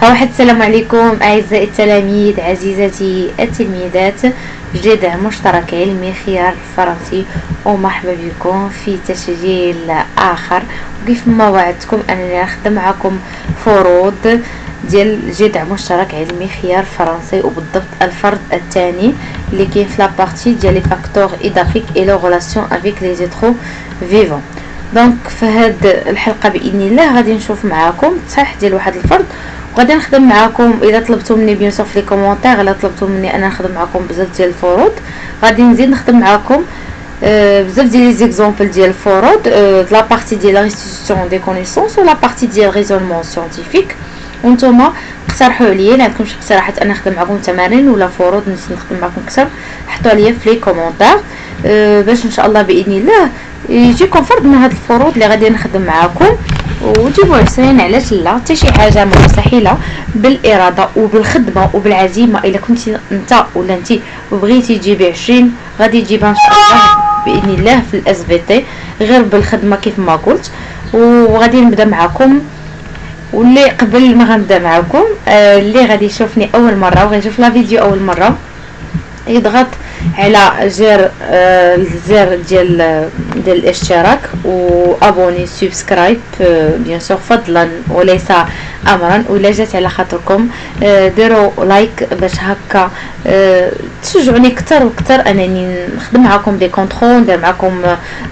واحد السلام عليكم أعزائي التلاميذ، عزيزتي التلميذات. جدع مشترك علمي خيار فرنسي، ومرحبا بكم في تسجيل آخر. وكيف ما وعدتكم أنني نخدم معكم فروض ديال جدع مشترك علمي خيار فرنسي، وبالضبط الفرض الثاني اللي كاين في لابارتي ديال لي فاكتور ايدافيك اي لو ريلاسيون افيك لي زيترو فيفون. دونك في هاد الحلقه باذن الله غادي نشوف معكم التصحيح ديال واحد الفرض، وغادي نخدم معكم. اذا طلبتوا مني بيان سور في لي كومونتير، الا طلبتوا مني انا نخدم معكم بزاف ديال الفروض، غادي نزيد نخدم معكم بزاف ديال لي زيكزامبل ديال الفروض، لا بارتي ديال لا ريستيتيسيون دي كونيسونس ولا بارتي ديال ريزونمون سيانتيفيك. وانتم اقترحوا عليا، لا عندكم شي اقتراحات انا نخدم معكم تمارين ولا فروض نخدم معكم اكثر، حطوا لي في لي كومونتير باش ان شاء الله باذن الله يجيكم فرض من هاد الفروض اللي غادي نخدم معكم وتجيبوا عسرين. علاش لا؟ حتى شي حاجه مستحيله بالاراده وبالخدمه وبالعزيمه. الا كنتي انت ولا انت بغيتي تجيبي 20 غادي تجيبها ان شاء الله باذن الله في الاس في تي، غير بالخدمه كيف ما قلت. وغادي نبدا معكم، واللي قبل ما غنبدا معكم اللي غادي يشوفني اول مره وغيشوف لا فيديو اول مره يضغط على الزر ديال الاشتراك وابوني سبسكرايب بيان سور فضلا وليس امرا. ولا جات على خاطركم ديروا لايك باش هكا تشجعوني اكثر واكثر انني نخدم معكم دي كونترول، ندير معكم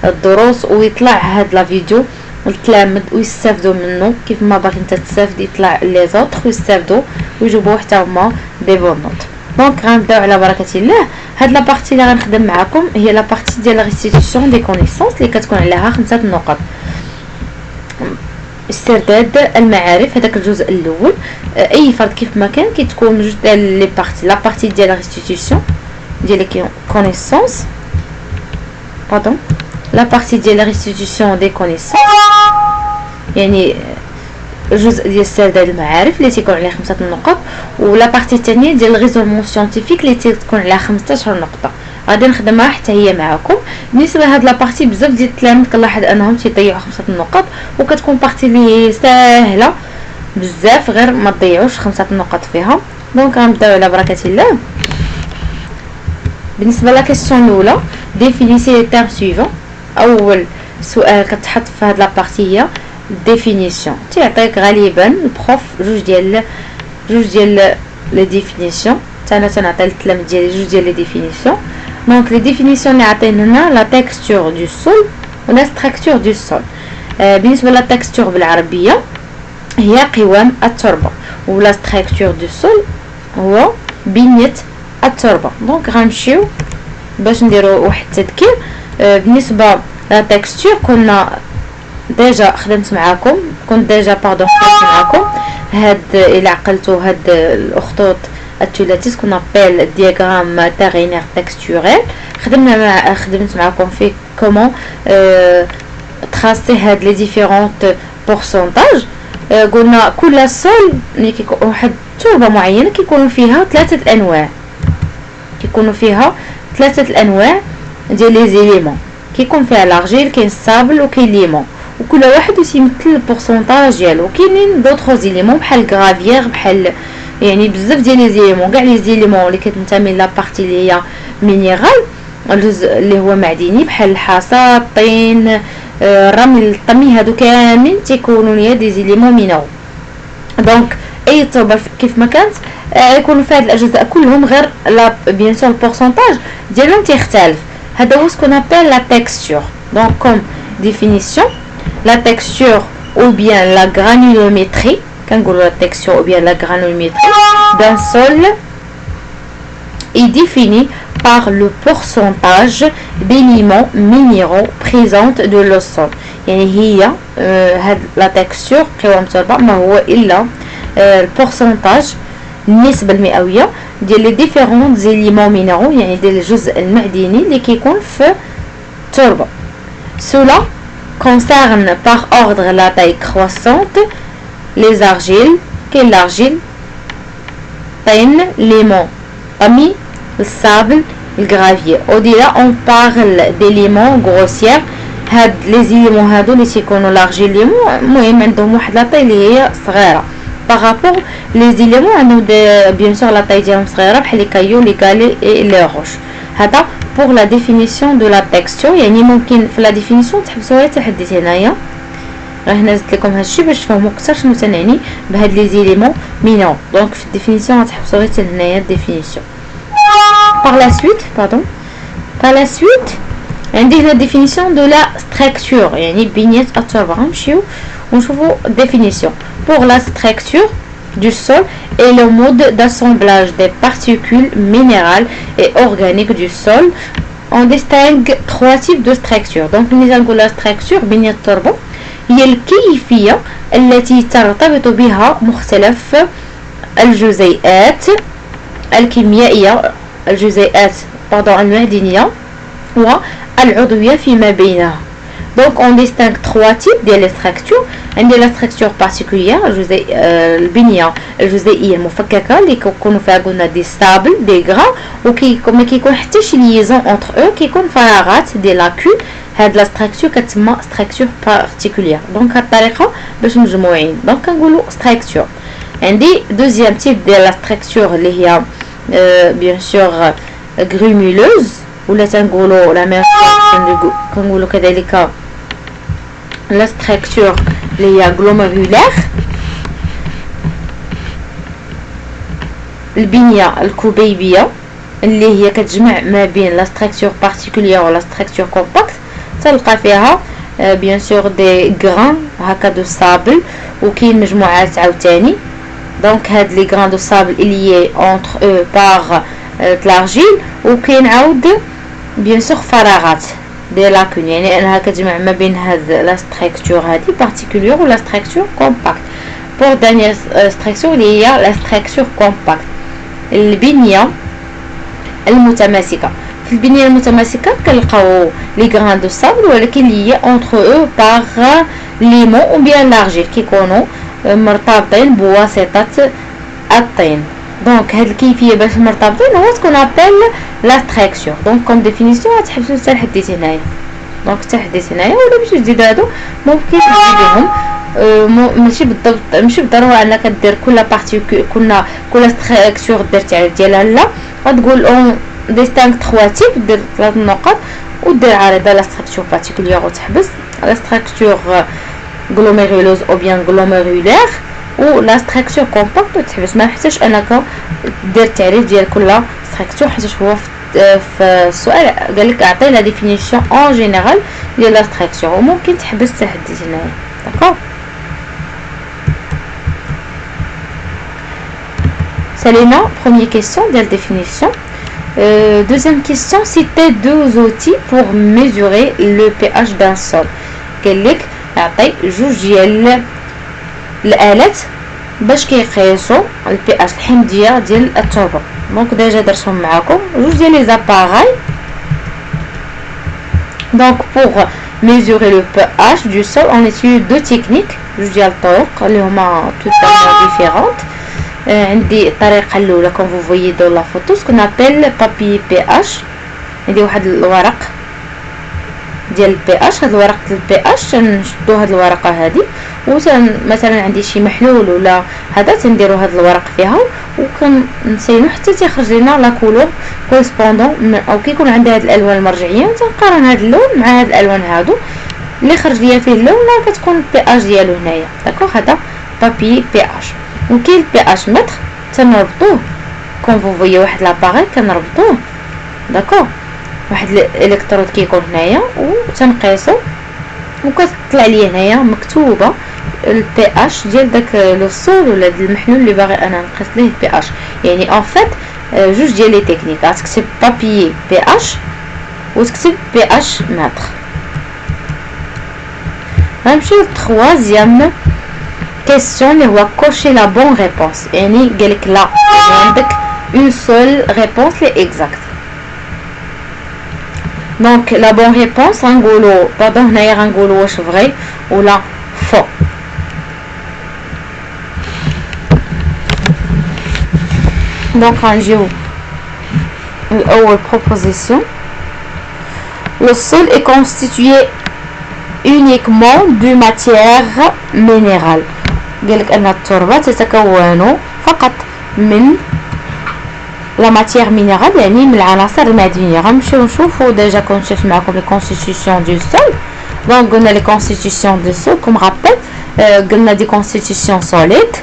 الدروس ويطلع هاد لا فيديو التلامذ ويستافدوا منه كيف ما باغي انت تستافد، يطلع لي زوطخ ويستافدوا ويجيبوا حتى هما دي بون نوت. دونك غنبداو على بركه الله. هاد لا بارتي اللي غنخدم معكم هي لا بارتي ديال لا ريستيتيسيون دي كونيسونس اللي كتكون عليها 5 نقط. استرداد المعارف، هذاك الجزء الاول. اي فرد كيف ما كان كتكون جوج ديال لي بارتي. لا بارتي ديال لا ريستيتيسيون ديال لي كونيسونس، باردون، لا بارتي ديال لا ريستيتيسيون دي كونيسونس يعني جزء ديال استرداد المعارف اللي تيكون عليه 5 نقط، ولا بارتي الثانيه ديال الريزونمون سيانتيفيك اللي تكون عليها 15 نقطه. غادي نخدمها حتى هي معكم. بالنسبه لهاد لا بارتي بزاف ديال التلاميذ كنلاحظ انهم تيضيعوا 5 نقط، وكتكون بارتي اللي ساهله بزاف، غير ما تضيعوش 5 نقط فيها. دونك غنبداو على بركه الله. بالنسبه لا كيسيون الاولى، ديفينيسي لي تيرم سويفون. اول سؤال كتحط في هاد لا بارتي هي ديفينيسيون. تيعطيك غالبا البروف جوج ديال لي ديفينيسيون، انا تنعطي للتلاميذ ديالي جوج ديال لي ديفينيسيون. دونك لي ديفينيسيون اللي عطينا لنا لا تيكستور دو سول ولا ستراكتور دو سول. بالنسبه لا تيكستور بالعربيه هي قوام التربه، ولا ستراكتور دو سول هو بنيه التربه. دونك غنمشيو باش نديرو واحد التذكير. بالنسبه لا تيكستور كنا ديجا خدمت معاكم، كنت ديجا خدمت معاكم هاد الى عقلتو هاد الخطوط الثلاثي كنا بيل دياغرام تاغينير تكستوريل. خدمت معاكم في كومون تراسي هاد لي ديفيرونت بورسونتاج. قلنا كل سول ملي كيكون واحد التربه معينه كيكونوا فيها ثلاثه الانواع ديال لي زيليمون. كيكون فيها لارجيل، كاين الصابل وكاين ليمون، وكل واحد يمثل البورسونتاج ديالو. كاينين دوطخ زيليمون بحال الغرافيير، بحال يعني بزاف ديال لي زيليمون، كاع لي زيليمون اللي كتنتمي لا بارتي اللي هي مينيرال، الجزء اللي هو معدني بحال الحصى، الطين، الرمل، الطمي، هادو كاملين تيكونوا ليا دي زيليمون مينيرو. دونك اي تربه كيف ما كانت يكونوا في هاد الاجزاء كلهم، غير لا بيان سور البورسونتاج ديالهم تيختلف. هذا هو سكون ابل لا تيكستور. دونك كوم ديفينيسيون، la texture ou bien la granulométrie, la texture ou bien la granulométrie d'un sol est définie par le pourcentage d'éléments minéraux présents dans le sol. يعني هي la texture قوام التربة ما هو إلا البورسنتاج، النسبة المئوية ديال لي ديفيرون زيليمون مينيرو، يعني ديال الجزء المعدني اللي كيكون في التربة. cela concerne par ordre la taille croissante les argiles, quelle l'argile, peine, limon, ami, le sable, le gravier. Au delà on parle d'éléments grossiers. هاد لي زيليمون هادو اللي تيكونوا لارجيل ليمون المهم عندهم واحد لا طاي اللي هي صغيره. par rapport les éléments عندهم bien sûr la taille ديالهم صغيره بحال les cailloux les galets et les roches. هذا pour la définition de la texture. يعني ممكن في la définition تحبسوها تحديت هنايا راه هنا زدت لكم هادشي باش تفهموا اكثر شنو تنعني بهاد لي زيليمون مينور. دونك في الديفينيسيون غتحبسوا غير هنايا الديفينيسيون. par la suite عندي هنا définition de la structure يعني بنية التربة. غنمشيو ونشوفوا définition pour la structure du sol et le mode d'assemblage des particules minérales et organiques du sol. On distingue trois types de structure. Donc نقول la structure بنية التربة هي الكيفية التي ترتبط بها مختلف الجزيئات الكيميائية المعدنية والعضوية فيما بينها. Donc on distingue trois types de structures. عندي la structure particulière البنية الجزيئية المفككة اللي كيكونوا فيها قلنا دي ستابل دي غرا وما كيكون حتى شي ليزون entre eux كيكون فراغات دي لاكون. هاد لا ستراكتور كتسمى ستراكتور بارتيكولير. دونك هاد الطريقه باش مجموعين. دونك كنقولوا ستراكتور. عندي دوزيام تيب ديال لا ستراكتور اللي هي بيان سور غريمولوز ولا تنقولوا لا ميم كنقولوا كذلك لا ستراكتور اللي هي غلوميرولير. البنيه الكبيبيه اللي هي كتجمع ما بين لا ستراكتور بارتيكولير ولا ستراكتور كومباكت تلقى فيها بيان سور دي غران هكا دو سابل وكاين مجموعات عاوتاني. دونك هاد لي غران دو سابل اللي اونتر او بار تلارجيل وكاين عاود بيان سور فراغات دي لاكون يعني انها كتجمع ما بين هاد لا ستراكتور هادي بارتيكولير ولا ستراكتور كومباكت. بور دانيير ستراكتور اللي هي لا ستراكتور كومباكت البنيه المتماسكه. في البنيه المتماسكه كنلقاو لي غران دو سابل ولكن اللي هي اونتر او بار ليمون او بيان لارجيل كيكونوا مرتبطين بواسطه الطين. دونك هاد الكيفيه باش مرتبطين هو تكون ابل لا ستراكتور. دونك كوم ديفينيسيون غتحبسوا حتى لحديت هنايا. دونك حتى حديت هنايا ولا باش تزيدوا هادو ممكن تزيدوهم ماشي بالضروره انك دير كل بارتيكول كل ستراكتور دير التعريف ديالها. لا غتقول اون ديستانغ 3 تيب دير 3 نقط ودير عارضه لا ستراكتور بارتيكولير وتحبس لا ستراكتور غلوميرولوز او بيان غلوميرولير و لا ستراكتور كومباكت وتحبس. ما حتاش انك دير التعريف ديال كل ستراكتور حيت هو في السؤال قال لك اعطي لا ديفينيسيون اون جينيرال ديال لا ستراكتور وممكن تحبس حتى حديت هنايا. داكوغ سالينا première question de la définition. Deuxième question, citez deux outils pour mesurer le pH d'un sol. قال لك اعطي جوج ديال الالات باش كيقيسوا البي اش الحمضيه ديال التربه. دونك ديجا درتهم معكم جوج ديال لي زاباراي. دونك pour mesurer le pH du sol on utilise deux techniques جوج ديال الطرق اللي هما totalement différentes. عندي الطريقه الاولى كون فو فويي دو لا فوتو سكون ابل بابي بي اش. عندي واحد الورق ديال البي اش. هاد الورق ديال البي اش تنشدو هاد الورقه هادي مثلا عندي شي محلول ولا هذا تنديرو هاد الورق فيها وكنسينو حتى تيخرج لنا لا كولور كورسبوندون او كيكون عندها هاد الالوان المرجعيه تنقارن هاد اللون مع هاد الالوان هادو اللي خرج ليا فيه اللون لا كتكون البي اش ديالو هنايا. داكوغ هذا بابي بي اش. وكاين البي اش متر تنربطوه كون فو فويي واحد لاباغي كنربطوه. داكوغ واحد الالكترود كيكون هنايا وتنقيسو وكتطلع لي هنايا مكتوبه البي اش ديال داك لو سول ولا المحلول اللي باغي انا نقيس ليه البي اش. يعني ان فيت جوج ديال لي تكنيك غتكتب بابي بي اش وتكتب بي اش متر. غنمشيو للتخوازيام كيسيون اللي هو كوشي لا بون ريبونس. يعني قالك لا عندك اون سول ريبونس لي اكزاكت. دونك لا بون ريبونس غنقولوا بابا هنايا غنقولوا واش فغي ولا فو. دونك غنجيو الاول proposition. Le sol est constitué uniquement de matière minérale. قالك ان التربه تتكون فقط من لا ماتيير مينيرال يعني من العناصر المعدنيه. غنمشيو نشوفوا ديجا كنت شفت معكم لي كونستيتيوشن دو سول. دونك قلنا لي كونستيتيوشن دو سول كوم رابيل قلنا دي كونستيتيوشن سوليد.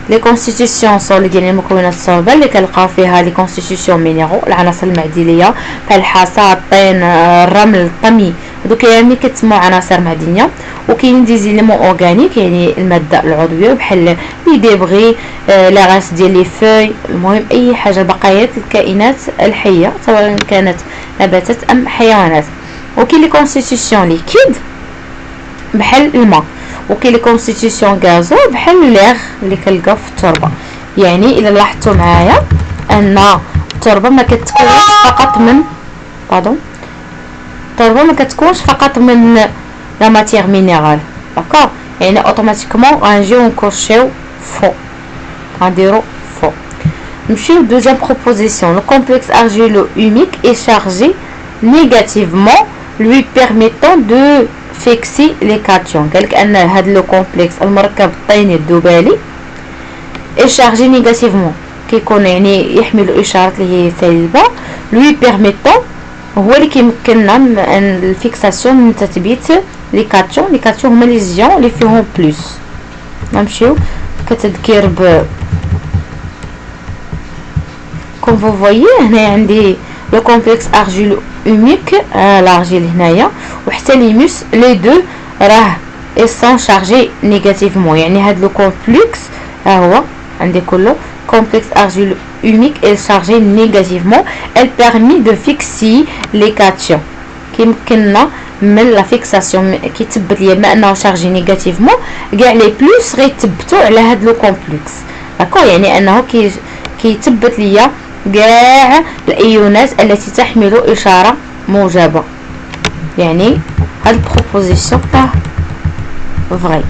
لي كونستيتيوشن سوليد يعني المكونات الصلبه اللي كنلقاو فيها لي كونستيتيوشن مينيرو العناصر المعدنيه بحال الحصى الطين الرمل الطمي هذوك يعني كتسموا عناصر معدنيه. وكاين دي زيليمون اورغانيك يعني الماده العضويه بحال لي ديبغي لا غاس ديال لي فوي المهم اي حاجه بقايات الكائنات الحيه سواء كانت نباتات ام حيوانات. وكاين لي كونستيتيوشن ليكيد بحال الماء وكاين لي كونستيتيوشن غازو بحال ليغ اللي كنلقاو في التربه. يعني الا لاحظتوا معايا ان التربه ما كتكونش فقط من التربه ما كتكونش فقط من لا ماتيير مينيرال داكور. يعني اوتوماتيكمون غنجيو نكوشيو فو غنديرو فو. نمشيو دوزيام بروبوزيسيون. لو كومبلكس argileux humique est chargé négativement lui permettant de fixer les cations. قالك ان هذا لو كومبلكس المركب الطيني الذبالي est chargé négativement كيكون يعني يحمل اشارات اللي هي سالبه lui permettant هو اللي كيمكننا من الفيكساسيون من تثبيت لي كاتيون. لي كاتيون هما لي زيون اللي فيهم بلس. نمشيو كتذكير ب كوم فو فويي هنا عندي لو كومبلكس argileux humique لارجيل هنايا وحتى ليموس لي دو راه sont chargés négativement. يعني هاد لو كومبلكس ها هو عندي كله complexe argileux humique est chargé négativement. Elle permet de fixer les cations كيمكننا من لا فيكساسيون كيتثبت ليا بما انه شارجي نيجاتيفمون كاع لي بلس غيتثبتوا على هاد لو كومبلكس داكور. يعني انه كيتثبت ليا كاع الايونات التي تحمل اشاره موجبه. يعني هاد البروبوزيسيون راه فري.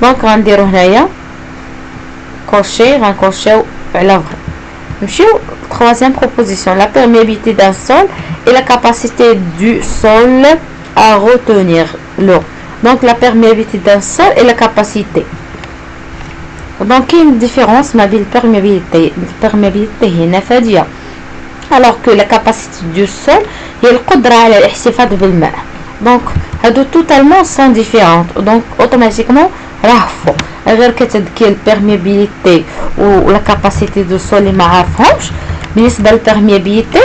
دونك غنديرو هنايا كوشي غنكوشيو على فري. نمشيو troisième proposition. La perméabilité d'un sol et la capacité du sol à retenir l'eau. Donc la perméabilité d'un sol et la capacité. Donc il y a une différence ma belle perméabilité. La perméabilité est نفاذية alors que la capacité du sol هي القدرة على الاحتفاظ بالماء. Donc هادو totalement sont différentes. Donc automatiquement راه فوق غير كتذكير البيرميابيليتي ولا كاباسيتي دو سول اللي ما عارفهمش. بالنسبه للبيرميابيليتي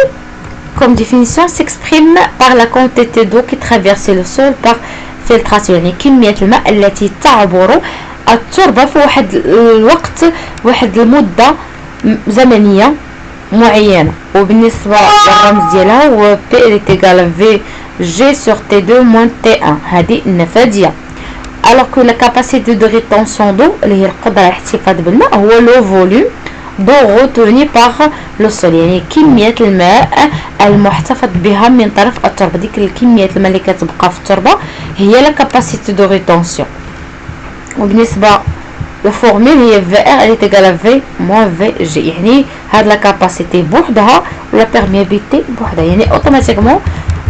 comme définition s'exprime par la quantité d'eau qui traverse le sol par filtration. يعني كميه الماء التي تعبر التربه في واحد الوقت واحد المده زمنيه معينه. وبالنسبه للرمز ديالها هو P est égal à VG sur T2 moins T1 هذه النفاذيه. alors que la capacité de rétention d'eau اللي هي القدرة على الاحتفاظ بالماء هو لو فوليوم d'eau retenu par le sol. يعني كمية الماء المحتفظ بها من طرف التربة. ديك الكمية الماء اللي كتبقى في التربة هي لا كاباسيتي دو ريتونسيون. وبالنسبة للفورمول هي في ار اللي تقال في موان في جي. يعني هاد لا كاباسيتي بوحدها ولا بيرميابيليتي بوحدها. يعني اوتوماتيكمون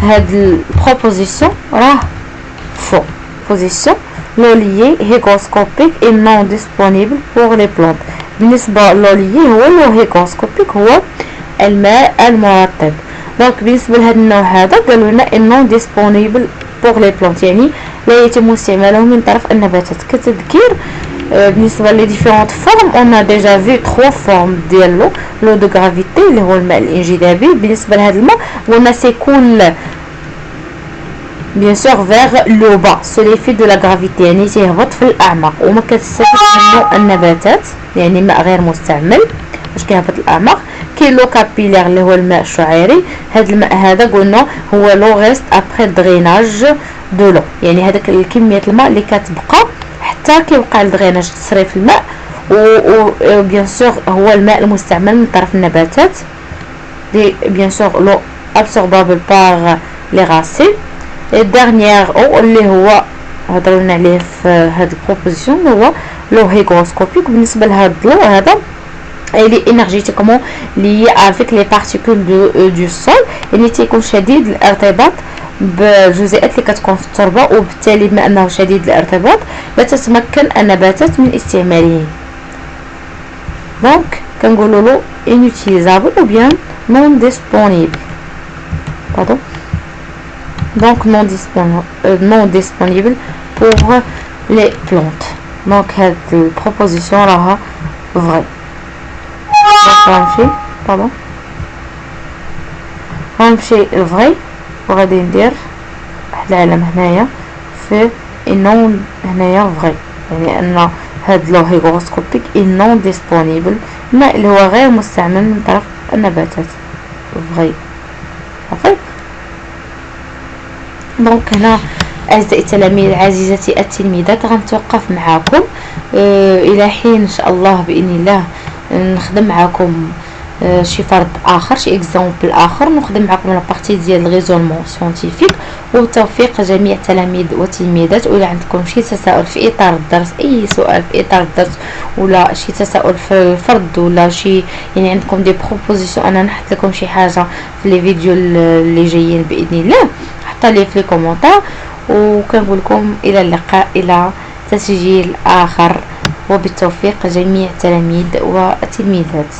هاد البروبوزيسيون راه فو بوزيسيون. l'eau liée hygroscopique est non disponible pour les plantes. بالنسبة للو liée هو لو هيغروسكوبيك هو الماء المرطب. دونك بالنسبة لهذا النوع هذا قالوا لنا non disponible pour les plantes يعني لا يتم استعماله من طرف النباتات. كتذكير بالنسبة لي ديفيرونت فورم on a déjà vu 3 formes ديال l'eau de gravité اللي هو الماء الانجذابي. بالنسبة لهذا الماء قلنا سيكون bien sûr vers le bas c'est l'effet de la gravité. يعني تيهبط في الاعماق وما كتستافدش منه النباتات يعني ماء غير مستعمل باش كيهبط الاعماق. كاين لو كابيلير اللي هو الماء الشعيري. هذا الماء هذا قلنا هو لو ريست ابري دريناج دو لو. يعني هذاك الكميه الماء اللي كتبقى حتى كيوقع الدريناج تصريف الماء و بيان سور هو الماء المستعمل من طرف النباتات دي بيان سور لو ابسوربابل بار لي راسين. الدرنيير او اللي هو هضرنا عليه في هاد البروبوزيسيون هو لو هيغروسكوبيك. بالنسبه لهاد لو هذا اللي انرجيتيكمون لي افيك لي بارتيكول دو سول يعني تيكون شديد الارتباط بالجزيئات اللي كتكون في التربه، وبالتالي بما انه شديد الارتباط لا تتمكن النباتات من استعماله. دونك كنقولوا له inutilisable ou bien non disponible. Pardon. Donc non disponible pour les plantes. Donc هاد البروبوزيسيون راها فري. pardon غنمشي لفري وغادي ندير واحد العلم هنايا في نون هنايا فري، يعني ان هاد لو هيغروسكوبيك نون ديسپونيبل، الماء اللي هو غير مستعمل من طرف النباتات فري. صافي. دونك هنا اعزائي التلاميذ عزيزتي التلميذات غنتوقف معكم الى حين ان شاء الله باذن الله نخدم معكم شي فرض اخر، شي اكزامبل اخر، نخدم معكم لابارتي ديال الريزونمون سيانتيفيك. وبالتوفيق جميع التلاميذ والتلميذات. ولا عندكم شي تساؤل في اطار الدرس، اي سؤال في اطار الدرس ولا شي تساؤل في الفرض ولا شي يعني عندكم دي بروبوزيسيون انا نحط لكم شي حاجه في لي فيديو اللي جايين باذن الله، حطوا لي في لي كومونتير. وكنقول لكم الى اللقاء الى تسجيل اخر، وبالتوفيق جميع التلاميذ والتلميذات.